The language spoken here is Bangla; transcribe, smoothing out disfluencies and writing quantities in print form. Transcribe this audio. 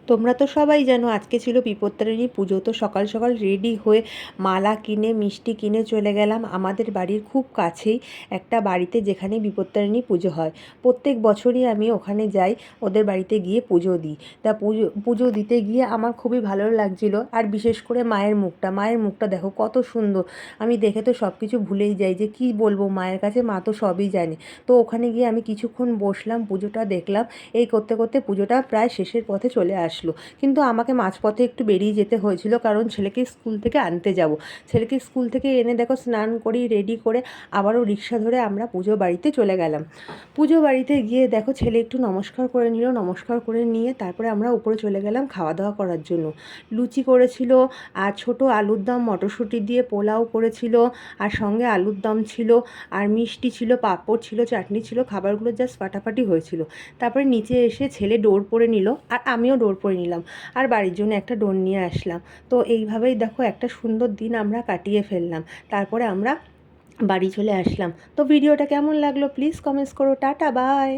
তোমরা তো সবাই জানো আজকে ছিল বিপত্তারিণী পুজো। তো সকাল সকাল রেডি হয়ে মালা কিনে মিষ্টি কিনে চলে গেলাম আমাদের বাড়ির খুব কাছেই একটা বাড়িতে, যেখানে বিপত্তারিণী পুজো হয়। প্রত্যেক বছরই আমি ওখানে যাই, ওদের বাড়িতে গিয়ে পুজো দিই। তা পুজো পুজো দিতে গিয়ে আমার খুবই ভালো লাগছিল। আর বিশেষ করে মায়ের মুখটা দেখো কত সুন্দর। আমি দেখে তো সব কিছু ভুলেই যাই, যে কি বলবো মায়ের কাছে, মা তো সবই জানে। তো ওখানে গিয়ে আমি কিছুক্ষণ বসলাম, পুজোটা দেখলাম। এই করতে করতে পুজোটা প্রায় শেষের পথে চলে আসলো। কিন্তু আমাকে মাঝপথে একটু বেরিয়ে যেতে হয়েছিল, কারণ ছেলেকে স্কুল থেকে আনতে যাব। ছেলেকে স্কুল থেকে এনে দেখো স্নান করি, রেডি করে আবারও রিক্সা ধরে আমরা পুজো বাড়িতে চলে গেলাম। পুজো বাড়িতে গিয়ে দেখো ছেলে একটু নমস্কার করে নিল, নমস্কার করে নিয়ে তারপরে আমরা উপরে চলে গেলাম খাওয়া দাওয়া করার জন্য। লুচি করেছিল, আর ছোট আলুর দম মটরশুঁটি দিয়ে পোলাও করেছিল, আর সঙ্গে আলুর দম ছিল, আর মিষ্টি ছিল, পাঁপড় ছিল, চাটনি ছিল। খাবারগুলো জাস্ট ফাটাফাটি হয়েছিল। তারপরে নিচে এসে ছেলে ডোর পরে নিল, আর আমিও ডোর পরে নিলাম, আর বাড়ির জন্য একটা ডোর নিয়ে আসলাম। তো এইভাবেই দেখো একটা সুন্দর দিন আমরা কাটিয়ে ফেললাম। তারপরে আমরা বাড়ি চলে আসলাম। তো ভিডিওটা কেমন লাগলো প্লিজ কমেন্টস করো। Tata, by.